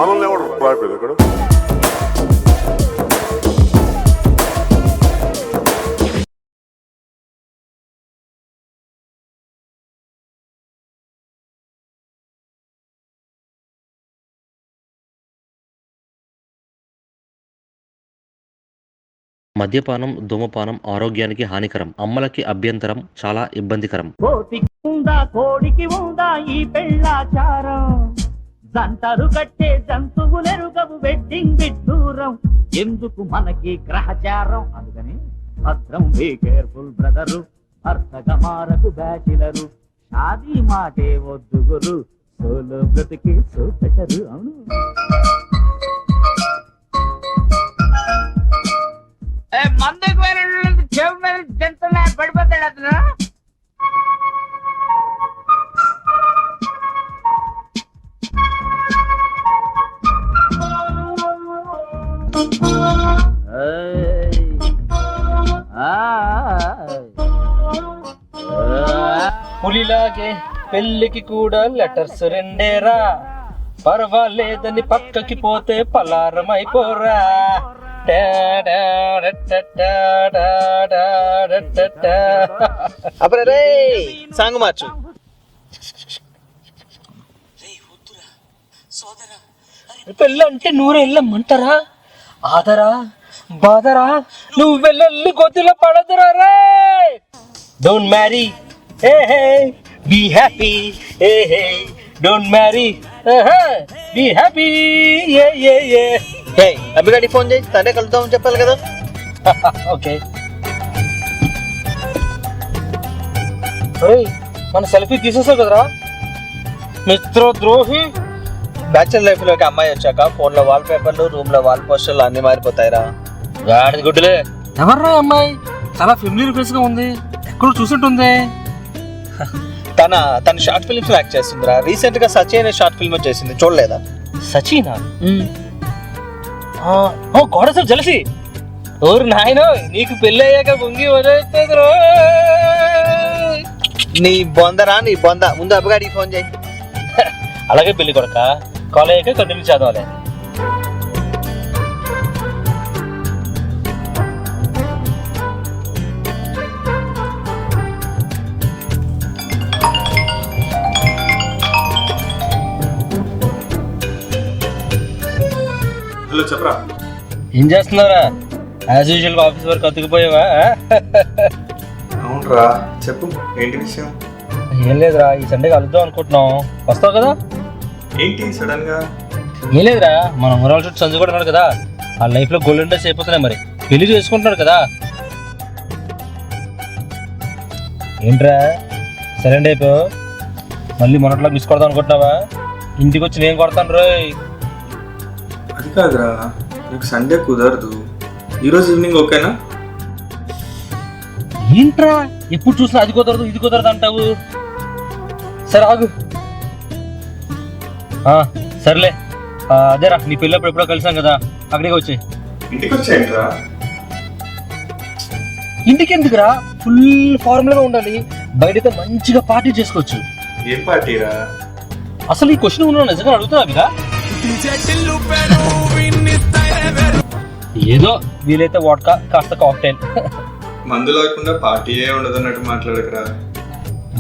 మనల్ని ఎవరు రాయిపోయింది ఇక్కడ? మద్యపానం, ధూమపానం ఆరోగ్యానికి హానికరం. అమ్మలకి అభ్యంతరం, చాలా ఇబ్బందికరం. కోడికి ఉందా ఈ పెళ్ళాచారం, జంటలు కట్టే జంతువులెరుగవు వెడ్డింగ్ విడ్డూరం, ఎందుకు మనకి గ్రహచారం, అందుకని భద్రం బీ కేర్ఫుల్ బ్రదరు, భర్తగా మారకు బ్యాచిలరు, షాదీ మాటే వద్దు గురు, సోలో బ్రతికి సో బెటరు. అవును మందుకు చెవు మీద జంతువులే పడిపోతాడు అతను. పులిలాగే పెళ్లికి కూడా లెటర్స్ రెండేరా, పర్వాలేదని పక్కకి పోతే పలారమైపోరా. అప్పుడు రే సాంగ్ మార్చు. పెళ్ళి అంటే నూరే వెళ్ళమంటారా, ఆదరా బాదరా, నువ్వు వెళ్ళి గొద్దులో పడదురా రే. Don't worry hey hey be happy, hey hey don't marry be happy. అభిగాడి ఫోన్ చేయి, తనే కలుద్దామని చెప్పాలి కదా. ఓకే మన సెల్ఫీ తీసేసావు కదరా మిత్రద్రోహి. బ్యాచులర్ లైఫ్ లోకి అమ్మాయి వచ్చాక ఫోన్ లో వాల్ పేపర్లు, రూమ్ లో వాల్ పోస్టర్లు అన్ని మారిపోతాయిరా. గాడిది గుడ్డులే. ఎవర్రా అమ్మాయి? చాలా ఫెమిలియర్ ఫేస్ గా ఉంది, ఎక్కడో చూసినట్టుంది. తన షార్ట్ ఫిల్మ్స్ యాక్ట్ చేస్తుందిరా. రీసెంట్ గా సచి అనే షార్ట్ ఫిల్మ్ చేసింది, చూడలేదా? సచీనా? గోడసలు జలసి. ఓరు నాయనో, నీకు పెళ్ళి అయ్యాక బొంగి వదిలేస్తుంది. నీ బొందరా నీ బొంద. ముందు అబ్బగాడికి ఫోన్ చేయి. అలాగే పెళ్లి కొడక, కాలేజ్ అయ్యాక కంటిన్యూ చేద్దాంలే. హలో చెప్పరా. ఏం చేస్తున్నారా? యాజ్ యూజువల్ ఆఫీస్ వర్క్ అతుకుపోయావా? అవునరా, చెప్పు ఏంటి విషయం? ఏం లేదురా, ఈ సండే కలుద్దాం అనుకుంటున్నాం, వస్తావు కదా? ఏంటి సడన్ గా? ఏం లేదురా, మన మురాల చుట్టూ సంజు కూడా ఉన్నాడు కదా, ఆ లైఫ్ లో గోల్డెన్ డేస్ అయిపోతున్నాయి, మరి పెళ్లి చేసుకుంటున్నాడు కదా. ఏంట్రా సరెండ్ అయిపోయావు? మళ్ళీ మొన్నట్లో మిస్ కొడదాం అనుకుంటున్నావా? ఇంటికి వచ్చి నేను కొడతాను రోయ్. అది కాదురా, నాకు సండే కుదరదు. ఈరోజు ఈవినింగ్ ఓకేనా? ఏంట్రా ఎప్పుడు చూసినా అది కుదరదు ఇది కుదరదు అంటావు? సరే ఆగు. సర్లే, అదేరా నీ పెళ్ళప్పుడు ఎప్పుడో కలిసాం కదా, అక్కడికి వచ్చాయి. ఇంటికి వచ్చేయండిరా. ఇంటికి ఎందుకురా, ఫుల్ ఫార్ములాగా ఉండాలి, బయటతో మంచిగా పార్టీ చేసుకోవచ్చు. ఏం పార్టీరా? అసలు ఈ క్వశ్చన్ ఉన్నావు నిజంగా అడుగుతున్నా. ఏదో వీలైతే వాడ్కా కాస్త కాక్టైల్. మందు లేకుండా పార్టీయే ఉండదు అన్నట్టు మాట్లాడకరా.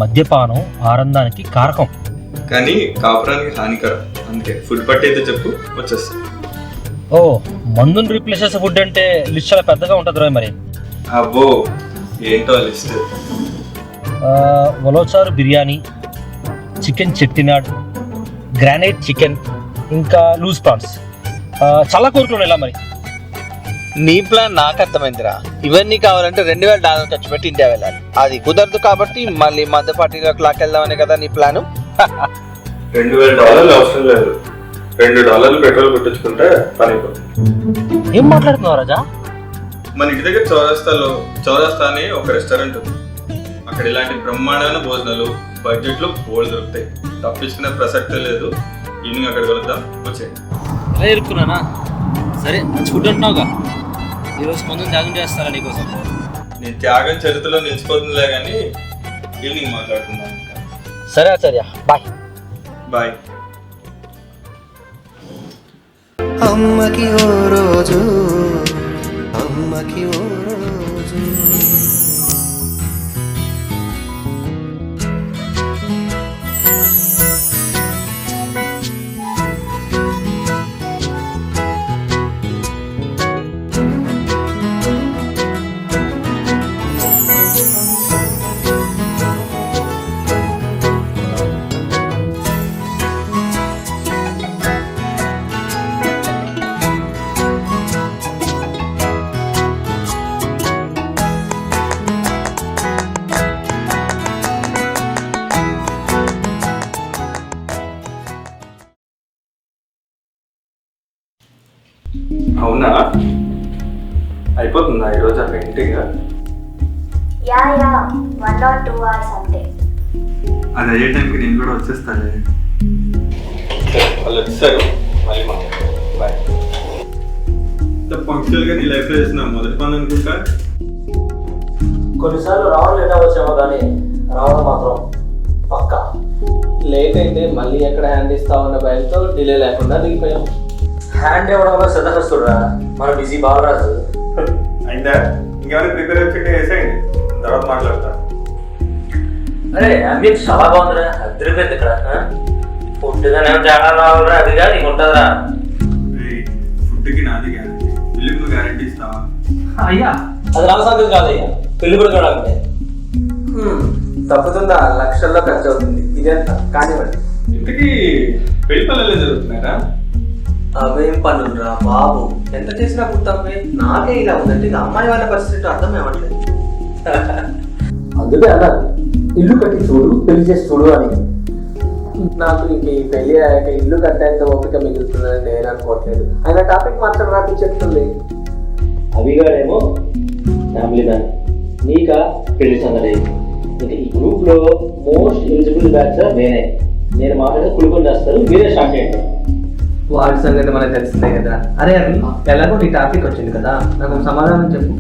మద్యపానం ఆనందానికి కారకం, కానీ కాపురానికి హానికరం. అందుకే ఫుడ్ పట్టి అయితే చెప్పు, వచ్చేస్తా. ఓ మందుని రీప్లేస్ చేసే ఫుడ్ అంటే లిస్ట్ చాలా పెద్దగా ఉంటుంది రోయ్. మరి అబ్బో ఏంటో లిస్ట్. వలోచారు బిర్యానీ, చికెన్ చెట్టినాడ్, గ్రానైట్ చికెన్, ఇంకా లూజ్ ప్రాన్స్, చాలా కోరికలు ఇలా. మరి నీ ప్లాన్ నాకు అర్థమైందిరా. ఇవన్నీ కావాలంటే $2000 ఖర్చు పెట్టి ఇండియా వెళ్ళాలి. అది కుదరదు కాబట్టి మళ్ళీ మధ్య పార్టీలోకి లాకెళ్దామనే కదా నీ ప్లాను. $2000 అవసరం లేదు, $2 పెట్రోల్ కొట్టించుకుంటే పని అయిపోతుంది. ఏం మాట్లాడుతున్నావు రాజా? మన ఇంటి దగ్గర చౌరస్తా అని ఒక రెస్టారెంట్ ఉంది. అక్కడ ఇలాంటి బ్రహ్మాండమైన భోజనాలు బడ్జెట్ లో బోల్డ్ దొరుకుతాయి. తప్పించుకునే ప్రసక్తే లేదు. ఈవినింగ్ అక్కడ వెళ్దాం, వచ్చేయండి. అలా ఇరుక్కున్నానా? సరే మంచి ఫుడ్ అంటున్నావుగా, ఈరోజు కొంచెం త్యాగం చేస్తారా నీకోసం? నేను త్యాగం చరిత్రలో నిలిచిపోతుందిలే కానీ ఈవినింగ్ మాట్లాడుకుందాం. సరే ఆచార్య, బాయ్. బాయ్. అమ్మకి ఓ రోజు, అమ్మకి ఓ రోజు. అవునా, అయిపోతుందా ఈరోజు ఆ పెయింటింగ్? యా 1 or 2 hours అంతే. అది అయ్యే టైంకి నేను కూడా వచ్చేస్తాను. వాళ్ళు వచ్చేసారు, మళ్ళీ బాయ్. ఇంత పంక్చువల్గా నీ లైఫ్లో చేసిన మొదటి పని అనుకుంటా. కొన్నిసార్లు రావడం లేట్ అవ్వచ్చేమో కానీ రావడం మాత్రం పక్కా. లేట్ అయితే మళ్ళీ ఎక్కడ హ్యాండ్ ఇస్తామన్న భయంతో డిలే లేకుండా దిగిపోయాం. హ్యాండ్ ఇవ్వడం వల్ల శ్రద్ధస్తుడురా, మన బిజీ బాలరాజు. అయిందా? ఇంకేమైనా ప్రిపేర్ వచ్చి వేసేయండి, తర్వాత మాట్లాడతా. అరే అంబియన్స్ చాలా బాగుందిరా, అద్దరిపోయింది ఇక్కడ. ఫుడ్ కానీ తేడా రావాలరా, అదిగా నీకు ఉంటుందిరా. ఫుడ్కి నాది గ్యారంటీ, బిల్లుకి నువ్వు గ్యారంటీ ఇస్తావా? అయ్యా అది నా సంగతి కాదయ్యా, పెళ్లి కూడా చూడాలంటే తప్పుతుందా, లక్షల్లో ఖర్చు అవుతుంది. ఇదంతా కానివ్వండి. ఇంతకీ పెళ్లి పనులు జరుగుతున్నారా? అవేం పనులురా బాబు, ఎంత చేసినా పుట్టవే. నాకే ఇలా ఉందంటే ఇది అమ్మాయి వాళ్ళ పరిస్థితి అర్థం ఏమట్లేదు. అందుకే అన్నారు ఇల్లు కట్టి చూడు, పెళ్లి చేసి చూడు అని. నాకు ఇంక ఈ పెళ్లి అయ్యాక ఇల్లు కట్టేంత ఓపిక మిగులుతుందని నేను అనుకోవట్లేదు. ఆయన టాపిక్ మాత్రం నాకు చెప్తుంది. అవిగాడేమో ఫ్యామిలీ మ్యాన్, నీకా పెళ్లి సందడి. ఇంకా ఈ గ్రూప్ లో మోస్ట్ ఎలిజిబుల్ బ్యాచ్ నేనే. నేను మాట్లాడితే కులుకొని చేస్తారు, మీరే స్టార్ట్ చేయండి. వాడి సంగతి మనకు తెలిసిందే కదా. అరే అవి ఎలాగో నీ టాపిక్ వచ్చింది కదా, నాకు సమాధానం చెప్పు.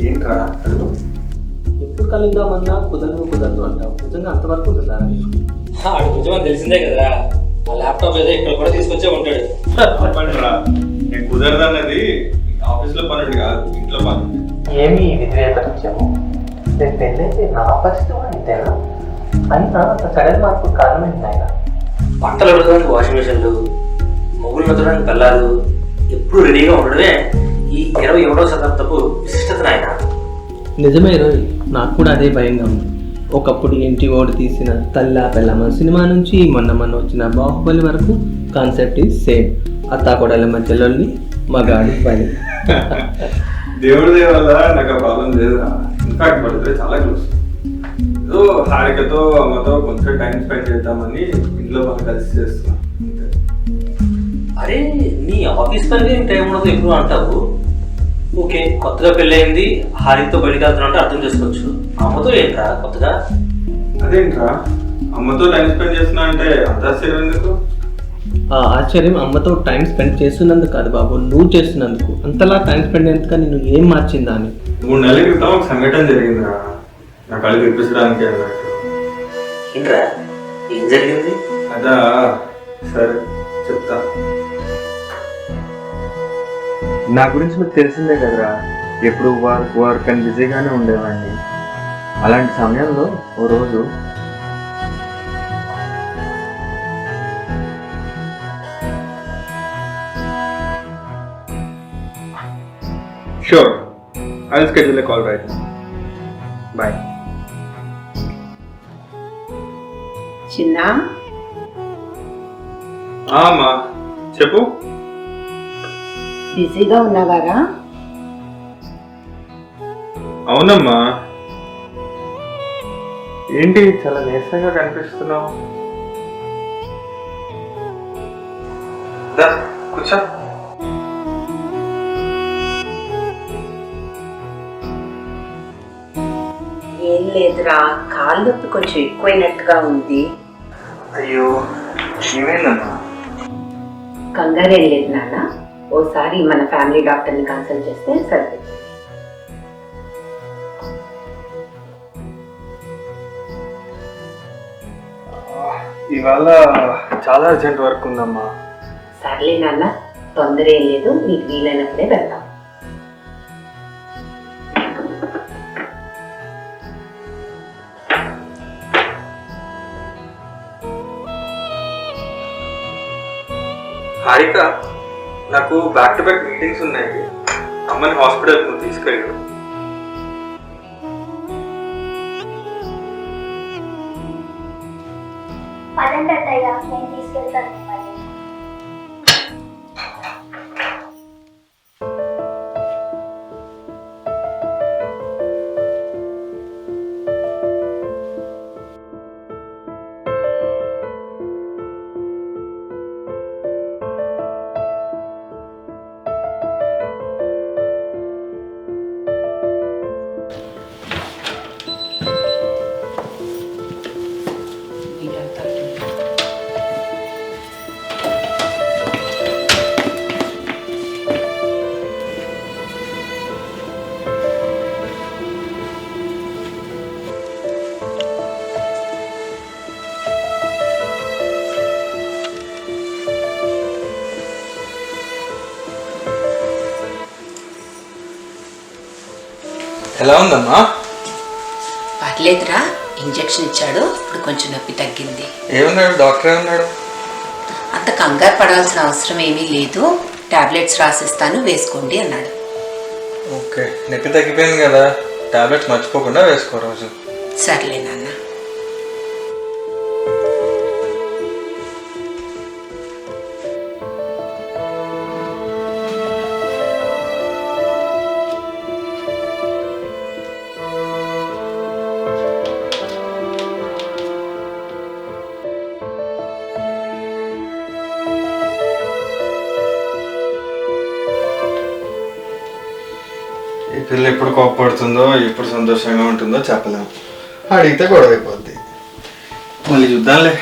ఏంట్రా? ఎప్పుడు కలుద్దామన్నా కుదరదు అంటావు. నిజంగా అంతవరకు ఉంటుందా? ఆడు నిజమని తెలిసిందే కదా, ఆ ల్యాప్టాప్ ఏదో ఇక్కడ కూడా తీసుకొచ్చే ఉంటాడు. చెప్పండిరా, నేను కుదరదన్నది ఆఫీస్లో పనుండి కాదు, ఇంట్లో పని. ఏమి విధేయతనిచ్చాము. రేపు పెళ్ళైతే నా పరిస్థితి కూడా ఇంతేనా? అయినా అంత సడన్ మార్పు కారణం ఏంటి ఆయన? బట్టలు ఉడకడానికి వాషింగ్ మిషన్లు, మొగులు మెత్తడానికి కల్లాలు, ఎప్పుడు రెడీగా ఉండడమే ఈ 21వ శతాబ్దపు విశిష్టత ఆయన. నిజమే రోయ్, నాకు కూడా అదే భయంగా ఉంది. ఒకప్పుడు ఇంటి ఓడి తీసిన తల్లా పెళ్ళమ్మ సినిమా నుంచి మొన్న వచ్చిన బాహుబలి వరకు కాన్సెప్ట్ ఈజ్ సేమ్. అత్తాకోడల మధ్యలోని మగాడి పని. దేవుడి దయ వల్ల నాకు ఆ ప్రాబ్లం లేదురా. ఇన్ఫాక్ట్ పడితే చాలా క్లోజ్. ఏదో హారికతో అమ్మతో కొంచెం టైం స్పెండ్ చేద్దామని ఇంట్లో పని కలిసి చేస్తున్నా. అరే నీ ఆఫీస్ పని టైం ఉండదు ఎప్పుడు అంటావు. ఓకే, కొత్తగా పెళ్ళయింది, హారితో బయటకు వెళ్తున్నట్టు అర్థం చేసుకోవచ్చు. అమ్మతో ఏంట్రా కొత్తగా? అదేంట్రా అమ్మతో టైం స్పెండ్ చేస్తున్నా అంటే అంత ఆశ్చర్యం ఎందుకు? ఆ ఆశ్చర్యం అమ్మతో టైం స్పెండ్ చేస్తున్నందుకు కాదు బాబు, నువ్వు చేస్తున్నందుకు. అంతలా టైం స్పెండ్ అయ్యేందుకు నేను ఏం మార్చిందా అని. 3 నెలల క్రితం ఒక సంఘటన జరిగిందిరా, నా కళ్ళు తెప్పించడానికి అన్నట్టు. ఏంట్రా ఏం జరిగింది? అదా, సరే చెప్తా. నా గురించి మీకు తెలిసిందే కదరా, ఎప్పుడు వర్క్ అని బిజీగానే ఉండేవాడిని. అలాంటి సమయంలో ఓ రోజు sure, I will schedule a call right now. Bye. చిన్న అమ్మా చెప్పు. బిజీగా ఉన్నావారా? అవునమ్మా. ఏంటి చాలా నీరసంగా కనిపిస్తున్నావు? కూర్చో. ఏం లేదురా, కాళ్ళు నొప్పి కొంచెం ఎక్కువైనట్టుగా ఉంది. అయ్యో ఏమైందమ్మా? కంగారు ఏం లేదు నాన్న, ఓసారి మన ఫ్యామిలీ డాక్టర్ని కన్సల్ట్ చేస్తే సరిపోతుంది. ఇవాళ చాలా అర్జెంట్ వర్క్ ఉందమ్మా. సర్లే నాన్న, తొందర ఏం లేదు, నీకు వీలైనప్పుడే వెళ్దాం. హారిక, నాకు బ్యాక్ టు బ్యాక్ మీటింగ్స్ ఉన్నాయి. అమ్మని హాస్పిటల్ నువ్వు తీసుకెళ్ళు. పదండి అత్తయ్య, నేను తీసుకెళ్తాను మిమ్మల్ని. ఎలా ఉందమ్మా? పర్లేదురా, ఇంజెక్షన్ ఇచ్చాడు, ఇప్పుడు కొంచెం నొప్పి తగ్గింది. ఏమన్నాడు డాక్టర్? ఏమన్నాడు? అంత కంగారు పడాల్సిన అవసరం ఏమీ లేదు, టాబ్లెట్స్ రాసిస్తాను, వేసుకోండి అన్నాడు. ఓకే, నొప్పి తగ్గిపోయింది కదా, టాబ్లెట్స్ మర్చిపోకుండా వేసుకో రోజు. సర్లే నాన్న. ఈ పిల్ల ఎప్పుడు కోపడుతుందో, ఎప్పుడు సంతోషంగా ఉంటుందో చెప్పలేము. అడిగితే గొడవ అయిపోద్ది. మళ్ళీ చూద్దాంలే.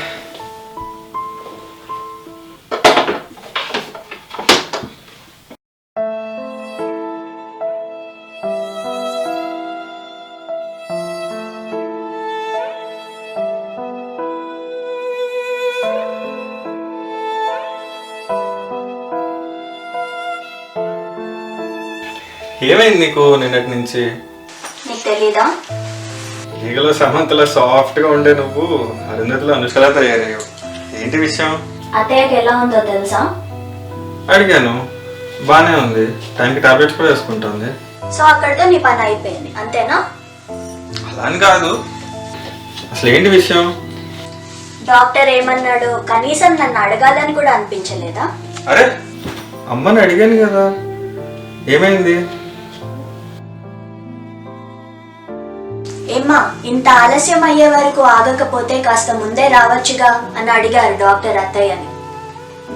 ఏమైంది నీకు నిన్నటి నుంచి? నీకు తెలీదా? ఈగలో సమంతలో సాఫ్ట్గా ఉండే నువ్వు అరుంధతిలో అనుష్కలా తయారయ్యావు. ఏంటి విషయం? అత్తయ్యకి ఎలా ఉందో తెలుసా? అడిగాను, బానే ఉంది, టైంకి టాబ్లెట్స్ కూడా వేసుకుంటుంది. సో అక్కడితో నీ పని అయిపోయింది అంతేనా? అలా అని కాదు, అసలు ఏంటి విషయం? డాక్టర్ ఏమన్నాడు? కనీసం నన్ను అడగాలని కూడా అనిపించలేదా? అరే, అమ్మని అడిగాను కదా, ఏమైంది? ఏమ్మా, ఇంత ఆలస్యం అయ్యే వరకు ఆగకపోతే కాస్త ముందే రావచ్చుగా అని అడిగారు డాక్టర్ అత్తయ్యని.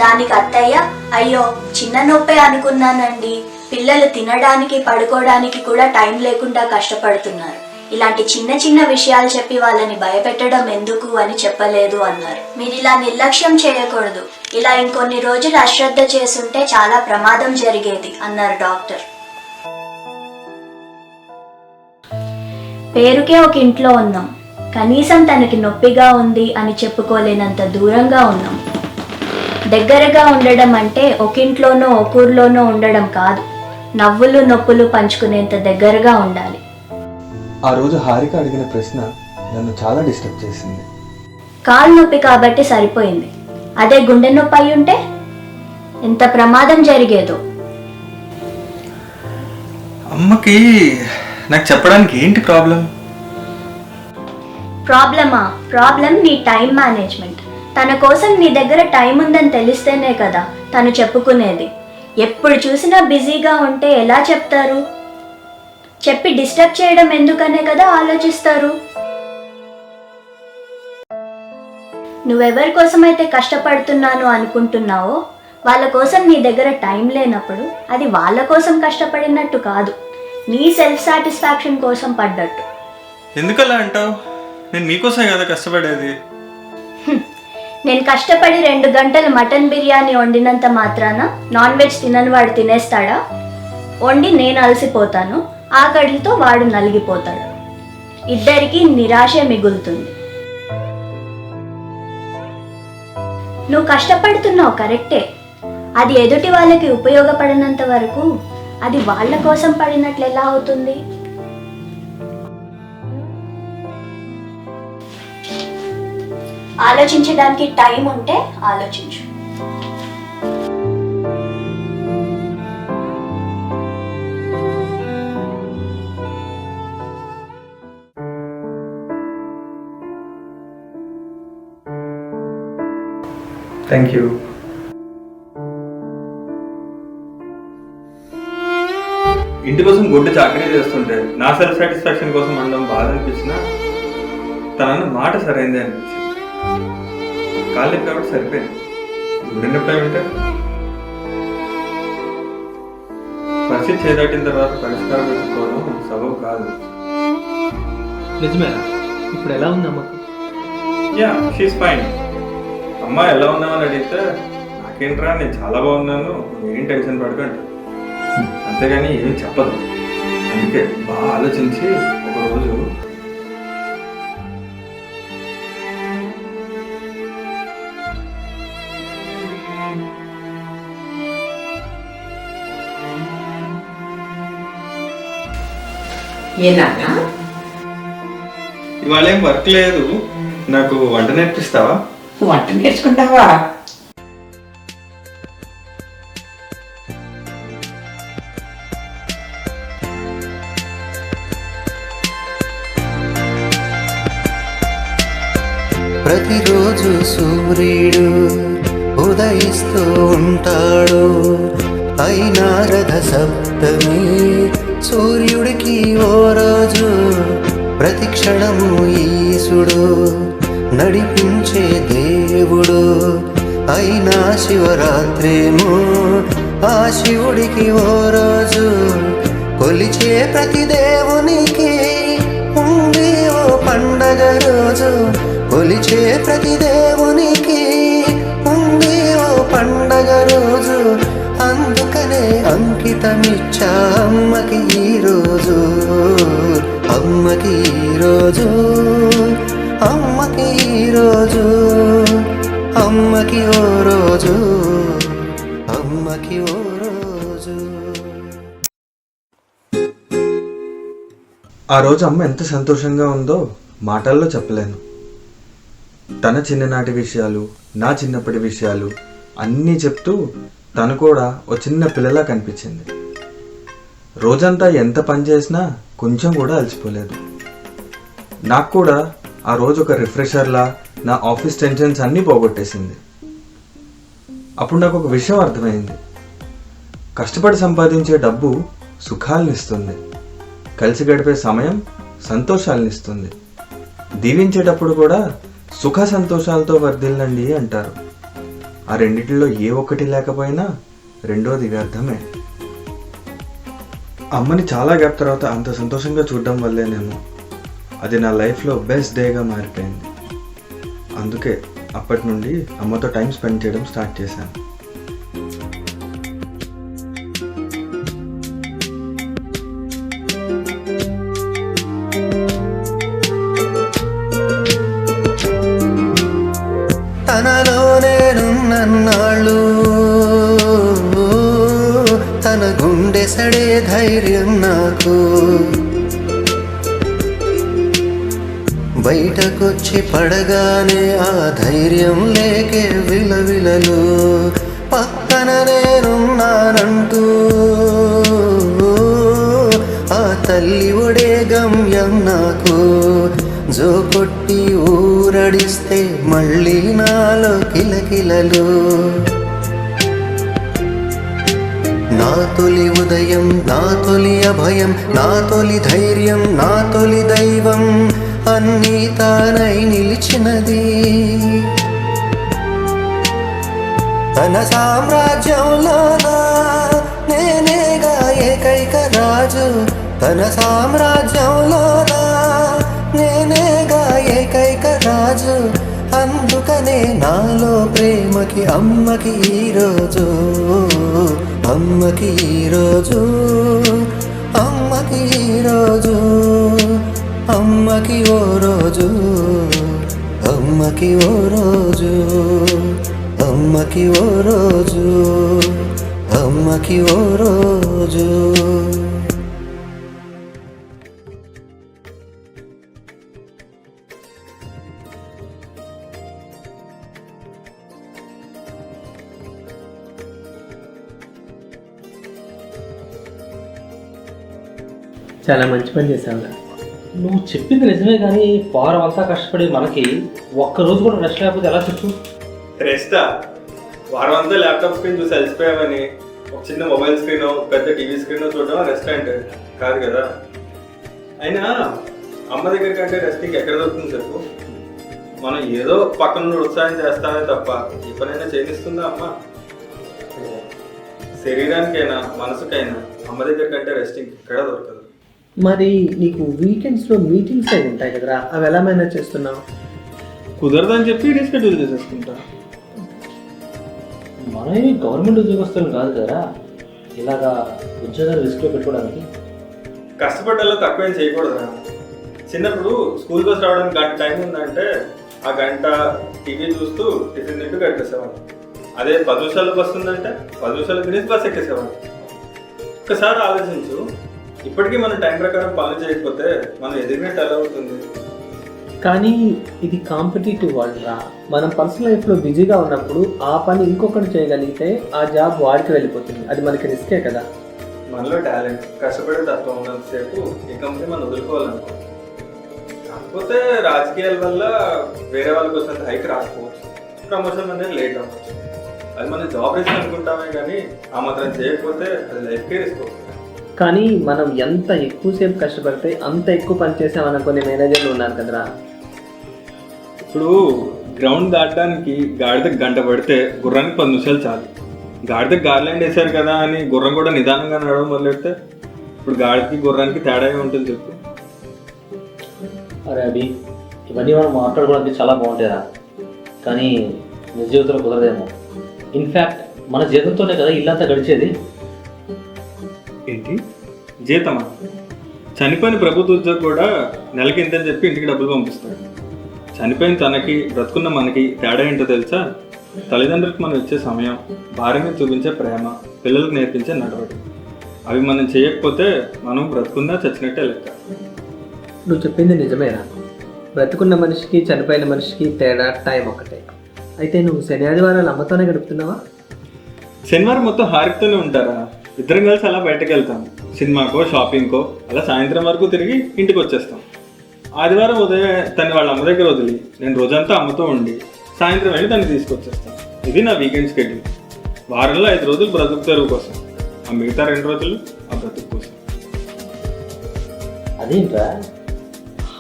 దానికి అత్తయ్య, అయ్యో చిన్న నొప్పే అనుకున్నానండి, పిల్లలు తినడానికి పడుకోవడానికి కూడా టైం లేకుండా కష్టపడుతున్నారు, ఇలాంటి చిన్న చిన్న విషయాలు చెప్పి వాళ్ళని భయపెట్టడం ఎందుకు అని చెప్పలేదు అన్నారు. మీరు ఇలా నిర్లక్ష్యం చేయకూడదు, ఇలా ఇంకొన్ని రోజులు అశ్రద్ధ చేసుంటే చాలా ప్రమాదం జరిగేది అన్నారు డాక్టర్. పేరుకే ఒక ఇంట్లో ఉన్నాం, కనీసం తనకి నొప్పిగా ఉంది అని చెప్పుకోలేనంత దూరంగా ఉన్నాం. దగ్గరగా ఉండడం అంటే ఒక ఇంట్లోనో ఒక ఊర్లోనో ఉండడం కాదు, నవ్వులు నొప్పులు పంచుకునేంత దగ్గరగా ఉండాలి. ఆ రోజు హారిక అడిగిన ప్రశ్న నన్ను చాలా డిస్టర్బ్ చేసింది. కాలు నొప్పి కాబట్టి సరిపోయింది, అదే గుండె నొప్పి అయి ఉంటే ఎంత ప్రమాదం జరిగేదో. అమ్మకి నాకు చెప్పడానికి ఏంటి ప్రాబ్లం? ప్రాబ్లమా? ప్రాబ్లం నీ టైం మేనేజ్మెంట్. తన కోసం నీ దగ్గర టైం ఉందని తెలిస్తేనే కదా తను చెప్పుకునేది. ఎప్పుడు చూసినా బిజీగా ఉంటే ఎలా చెప్తారు? చెప్పి డిస్టర్బ్ చేయడం ఎందుకనే కదా ఆలోచిస్తారు. నువ్వెవరి కోసమైతే కష్టపడుతున్నాను అనుకుంటున్నావో వాళ్ళ కోసం నీ దగ్గర టైం లేనప్పుడు అది వాళ్ళ కోసం కష్టపడినట్టు కాదు, నీ సెల్ఫ్ సాటిస్ఫాక్షన్ కోసం పడ్డట్టు. ఎందుకలా అంటావు? నేను మీకోసమే కదా కష్టపడేది. నేను కష్టపడి 2 గంటలు మటన్ బిర్యానీ వండినంత మాత్రాన నాన్ వెజ్ తినని వాడు తినేస్తాడా? వండి నేను అలసిపోతాను, ఆకలితో వాడు నలిగిపోతాడు, ఇద్దరికీ నిరాశే మిగులుతుంది. నువ్వు కష్టపడుతున్నావు కరెక్టే, అది ఎదుటి వాళ్ళకి ఉపయోగపడినంత వరకు అది వాళ్ళ కోసం పడినట్లు ఎలా అవుతుంది? ఆలోచించడానికి టైం ఉంటే ఆలోచించు. Thank you. ఇంటి కోసం గుడ్డు చాకరీ చేస్తుంటే నా సెల్ఫ్ సాటిస్ఫాక్షన్ కోసం అనడం బాధ అనిపించినా తనన్న మాట సరైంది అనిపించింది. కాళ్ళు కాబట్టి సరిపోయింది. గుండె నొప్పి ఉంటే పరిస్థితి చేదాటిన తర్వాత పరిష్కారం పెట్టుకోవడం సబబు కాదు. నిజమేనా? ఇప్పుడు ఎలా ఉంది అమ్మకు? Yeah, she's fine. అమ్మ ఎలా ఉన్నామని అడిగితే నాకేంట్రా నేను చాలా బాగున్నాను, ఏం టెన్షన్ పడకండి, అంతేగాని ఏమీ చెప్పదు. అందుకే బాగా ఆలోచించి ఒకరోజు ఇవాళ ఏం వర్క్ లేదు, నాకు వంట నేర్పిస్తావా? వంట నేర్చుకుంటావా? ప్రతిరోజు సూర్యుడు ఉదయిస్తూ ఉంటాడు, అయినా రథ సప్తమి సూర్యుడికి ఓ రోజు, ప్రతి క్షణము ఈశుడు నడిపించే దేవుడు, అయినా శివరాత్రేమో ఆ శివుడికి ఓ రోజు, కొలిచే ప్రతి దేవునికి ఉంది ఓ పండగ రోజు, కొలిచే ప్రతి దేవునికి ఉంది ఓ పండగ రోజు, అందుకనే అంకితమిచ్చా అమ్మకి ఈరోజు, అమ్మకి ఈరోజు, అమ్మకి ఈరోజు, అమ్మకి ఓ రోజు, అమ్మకి ఓ రోజు. ఆ రోజు అమ్మ ఎంత సంతోషంగా ఉందో మాటల్లో చెప్పలేను. తన చిన్ననాటి విషయాలు, నా చిన్నప్పటి విషయాలు అన్నీ చెప్తూ తను కూడా ఓ చిన్న పిల్లలా కనిపించింది. రోజంతా ఎంత పని చేసినా కొంచెం కూడా అలసిపోలేదు. నాకు కూడా ఆ రోజు ఒక రిఫ్రెషర్లా నా ఆఫీస్ టెన్షన్స్ అన్నీ పోగొట్టేసింది. అప్పుడు నాకు ఒక విషయం అర్థమైంది. కష్టపడి సంపాదించే డబ్బు సుఖాలను ఇస్తుంది, కలిసి గడిపే సమయం సంతోషాలను ఇస్తుంది. దీవించేటప్పుడు కూడా సుఖ సంతోషాలతో వర్ధిల్లండి అంటారు. ఆ రెండిటిలో ఏ ఒక్కటి లేకపోయినా రెండోది వ్యర్థమే. అమ్మని చాలా గ్యాప్ తర్వాత అంత సంతోషంగా చూడడం వల్లేనేమో అది నా లైఫ్లో బెస్ట్ డేగా మారిపోయింది. అందుకే అప్పటి నుండి అమ్మతో టైం స్పెండ్ చేయడం స్టార్ట్ చేశాను. తనలో నేనున్నాళ్ళు తన గుండె సడే ధైర్యం నాకు, బయటకొచ్చి పడగానే ఆ ధైర్యం లేకే విలవిలలు, పక్కన నేనున్నానంటూ ఆ తల్లి ఒడే గమ్యం నాకు, జో కొట్టి ఊరడిస్తే మళ్ళీ నాలో కిలకిలలు. నా తొలి ఉదయం, నా తొలి అభయం, నా తొలి ధైర్యం, నా తొలి దైవం అన్నీ తానై నిలిచినది. తన సామ్రాజ్యంలోనా నేనేగా ఏకైక రాజు, తన సామ్రాజ్యంలోనా నేనేగా ఏకైక రాజు, అందుకనే నాలో ప్రేమకి అమ్మకి ఈరోజు, అమ్మకి ఈరోజు, అమ్మకి ఈరోజు, అమ్మకి ఓ రోజు, అమ్మకి ఓ రోజు, అమ్మకి ఓ రోజు, అమ్మకి ఓ రోజు. చాలా మంచి పని చేశావు. నువ్వు చెప్పింది నిజమే, కానీ వారం అంతా కష్టపడి మనకి ఒక్కరోజు కూడా రెస్ట్ లేకపోతే ఎలా చెప్పు? రెస్టా? వారం అంతా ల్యాప్టాప్ స్క్రీన్ చూసి అలసిపోయామని ఒక చిన్న మొబైల్ స్క్రీన్ పెద్ద టీవీ స్క్రీన్ చూడడం రెస్ట్ అంటే కాదు కదా. అయినా అమ్మ దగ్గర కంటే రెస్ట్ ఎక్కడ దొరుకుతుంది చెప్పు. మనం ఏదో పక్కన నుండి ఉత్సాహం చేస్తామే తప్ప ఈ పనైనా చేయిస్తుందా అమ్మ? శరీరానికైనా మనసుకైనా అమ్మ దగ్గర కంటే రెస్ట్ ఎక్కడ దొరకదు. మరి నీకు వీకెండ్స్లో మీటింగ్స్ అవి ఉంటాయి కదరా, అవి ఎలా మేనేజ్ చేస్తున్నావు? కుదరదని చెప్పి రీషెడ్యూల్ చేసేసుకుంటా. మనమే గవర్నమెంట్ ఉద్యోగస్తులు కాదు కదా ఇలాగా ఉద్యోగాలు రిస్క్లో పెట్టుకోవడానికి. కష్టపడ్డలో తక్కువేం చేయకూడదురా. చిన్నప్పుడు స్కూల్ బస్ రావడానికి గంట టైం ఉందంటే ఆ గంట టీవీ చూస్తూ టిఫిన్ తింటూ కట్టేసేవాడు. అదే 10 నిమిషాలకు వస్తుందంటే 10 నిమిషాలు తినేసి బస్ ఎక్కేసేవాడు. ఒక్కసారి ఆలోచించు, ఇప్పటికీ మనం టైం ప్రకారం పనులు చేయకపోతే మనం ఎదిగినట్టు ఎలా అవుతుంది? కానీ ఇది కాంపిటేటివ్ వరల్డ్ రా. మనం పర్సనల్ లైఫ్లో బిజీగా ఉన్నప్పుడు ఆ పని ఇంకొకటి చేయగలిగితే ఆ జాబ్ వాడికి వెళ్ళిపోతుంది. అది మనకి రిస్కే కదా. మనలో టాలెంట్ కష్టపడే తత్వం ఉన్నంతసేపు ఈ కంపెనీ మనం వదులుకోవాలనుకో. కాకపోతే రాజకీయాల వల్ల వేరే వాళ్ళకి వచ్చినంత హైక్ రాకపోవచ్చు, ప్రమోషన్ అనేది లేట్ అవ్వచ్చు. అది మనం జాబ్ రిస్క్ అనుకుంటామే కానీ ఆ మాత్రం చేయకపోతే అది లైఫ్కే రిస్క్ అవుతుంది. కానీ మనం ఎంత ఎక్కువసేపు కష్టపడితే అంత ఎక్కువ పని చేసామన్న కొన్ని మేనేజర్లు ఉన్నారు కదరా. ఇప్పుడు గ్రౌండ్ దాటడానికి గాడిదకు గంట పడితే గుర్రానికి 10 నిమిషాలు చాలు. గాడిదకు గార్లాండ్ వేశారు కదా అని గుర్రం కూడా నిదానంగా నడవడం మొదలెడితే ఇప్పుడు గాడిదకి గుర్రానికి తేడా ఉంటుంది చెప్పు. అరే అభి, ఇవన్నీ మనం మాట్లాడుకోవడానికి చాలా బాగుంటాయిరా, కానీ నిజ జీవితంలో కుదరదేమో. ఇన్ఫ్యాక్ట్ మన జీతంతోనే కదా ఇల్లంతా గడిచేది. ఏంటి జీతమా? చనిపోయిన ప్రభుత్వ ఉద్యోగి కూడా నెలకి ఇంతని చెప్పి ఇంటికి డబ్బులు పంపిస్తాడు. చనిపోయిన తనకి బ్రతుకున్న మనకి తేడా ఏంటో తెలుసా? తల్లిదండ్రులకు మనం ఇచ్చే సమయం, భార్య మీద చూపించే ప్రేమ, పిల్లలకు నేర్పించే నడవడి. అవి మనం చేయకపోతే మనం బ్రతుకున్నా చచ్చినట్టే లెక్క. నువ్వు చెప్పింది నిజమేనా? బ్రతుకున్న మనిషికి చనిపోయిన మనిషికి తేడా టైం ఒకటే. అయితే నువ్వు శని ఆదివారాలు అమ్మతోనే గడుపుతున్నావా? శనివారం మొత్తం హారికతోనే ఉంటారా? ఇద్దరం కలిసి అలా బయటకు వెళ్తాం, సినిమాకో షాపింగ్కో. అలా సాయంత్రం వరకు తిరిగి ఇంటికి వచ్చేస్తాం. ఆదివారం ఉదయం తను వాళ్ళ అమ్మ దగ్గర వదిలి నేను రోజంతా అమ్మతో ఉండి సాయంత్రం వెళ్ళి తను తీసుకొచ్చేస్తాను. ఇది నా వీకెండ్ షెడ్యూల్. వారంలో 5 రోజులు బ్రతుకు తెరువు కోసం, ఆ మిగతా 2 రోజులు ఆ బ్రతుకు కోసం. అదేంట్రా,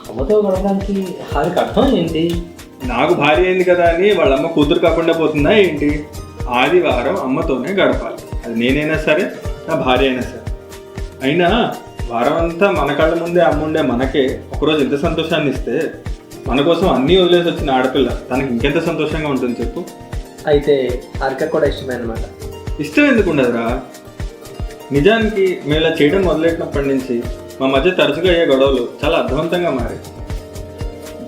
అమ్మతో గడపడానికి హారికి అర్థం ఏంటి? నాకు భార్య అయింది కదా అని వాళ్ళమ్మ కూతురు కాకుండా పోతుందా ఏంటి? ఆదివారం అమ్మతోనే గడపాలి. అది నేనైనా సరే, నా భార్య అయినా సరే. అయినా వారం అంతా మన కళ్ళ ముందే అమ్ముండే మనకే ఒకరోజు ఎంత సంతోషాన్ని ఇస్తే, మన కోసం అన్నీ వదిలేసి వచ్చిన ఆడపిల్ల తనకి ఇంకెంత సంతోషంగా ఉంటుంది చెప్పు. అయితే హారిక కూడా ఇష్టమే అనమాట. ఇష్టం ఎందుకు ఉండదురా? నిజానికి మేము ఇలా చేయడం మొదలెట్టినప్పటి నుంచి మా మధ్య తరచుగా అయ్యే గొడవలు చాలా అర్థవంతంగా మారాయి.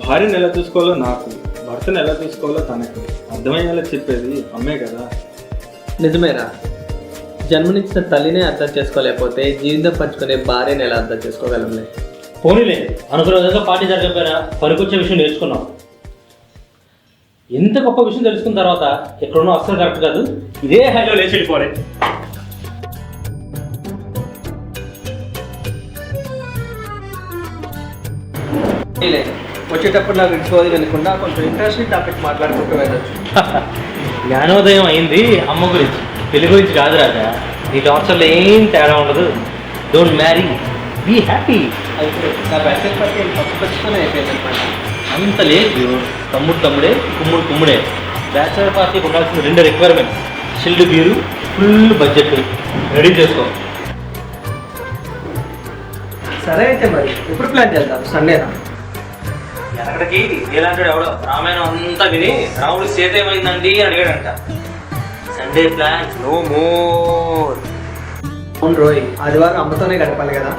భార్యను ఎలా చూసుకోవాలో నాకు, భర్తను ఎలా చూసుకోవాలో తనకి అర్థమయ్యేలా చెప్పేది అమ్మే కదా. నిజమేరా. జన్మనిచ్చిన తల్లినే అర్థం చేసుకోలేకపోతే జీవితం పంచుకునే భార్యను ఎలా అర్థం చేసుకోగలంలే. పోనీలే, అనుకున్న విధంగా పార్టీ జరగకపోయినా పనికొచ్చే విషయం నేర్చుకున్నాం. ఎంత గొప్ప విషయం తెలుసుకున్న తర్వాత ఎక్కడున్నా అస్సలు కరెక్ట్ కాదు. ఇదే హైలో లేచి వెళ్ళిపోవాలి. వచ్చేటప్పుడు నాకు ఇచ్చుకోవాలి వినకుండా కొంచెం ఇంట్రెస్టింగ్ టాపిక్ మాట్లాడుకుంటూ వెళ్ళచ్చు. జ్ఞానోదయం అయింది అమ్మ గురించి, పెళ్లి గురించి కాదు రాజా. నీ టార్చర్లో ఏం తేడా ఉండదు. Don't marry, be happy. అయితే నా బ్యాచలర్ పార్టీ పచ్చిపచ్చితోనే అయిపోయింది అనమాట. అంత లేదు, తమ్ముడు తమ్ముడే, కుమ్ముడు కుమ్ముడే. బ్యాచలర్ పార్టీకి ఉండాల్సిన 2 requirements: chilled beer, full budget. Ready చేసుకో. సరే అయితే మరి ఎప్పుడు ప్లాన్ చేద్దాం? సండేనా? ఎక్కడికి? ఎలాంటి ఎవడో రామాయణం అంతా విని రాముడు సీత ఏమైందండి అడిగాడంట. Sunday plan no more. అవును రోయ్, ఆదివారం అమ్మతోనే గడపాలి కదా.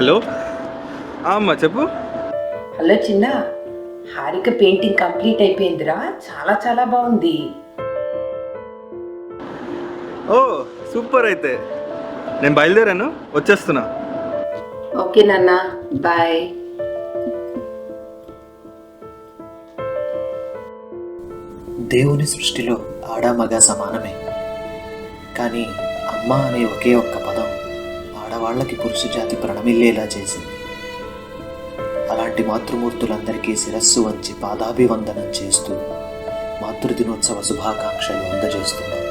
హలో అమ్మ చెప్పు. హలో చిన్న, హారిక పెయింటింగ్ కంప్లీట్ అయిపోయిందిరా, చాలా చాలా బాగుంది. ఓ సూపర్, అయితే నేను బయలుదేరాను, వచ్చేస్తున్నా. ఓకే నాన్న, బాయ్. దేవుని సృష్టిలో ఆడ మగ సమానమే, కానీ అమ్మ అనే ఒకే ఒక్క పదం ఆడవాళ్ళకి పురుష జాతి ప్రణమిల్లేలా చేసింది. అలాంటి మాతృమూర్తులందరికీ శిరస్సు వంచి పాదాభివందనం చేస్తూ మాతృదినోత్సవ శుభాకాంక్షలు అందజేస్తున్నాం.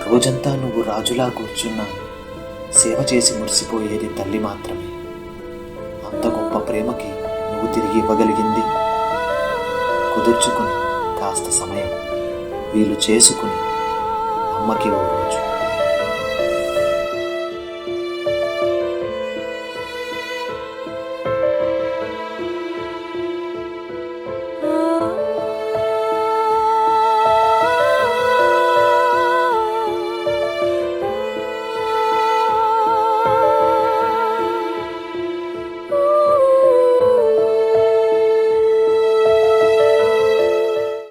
రోజంతా నువ్వు రాజులా కూర్చున్నా సేవ చేసి మురిసిపోయేది తల్లి మాత్రమే. అంత గొప్ప ప్రేమకి నువ్వు తిరిగి ఇవ్వగలిగింది కుదుర్చుకుని కాస్త సమయం వీలు చేసుకుని అమ్మకి ఓ రోజు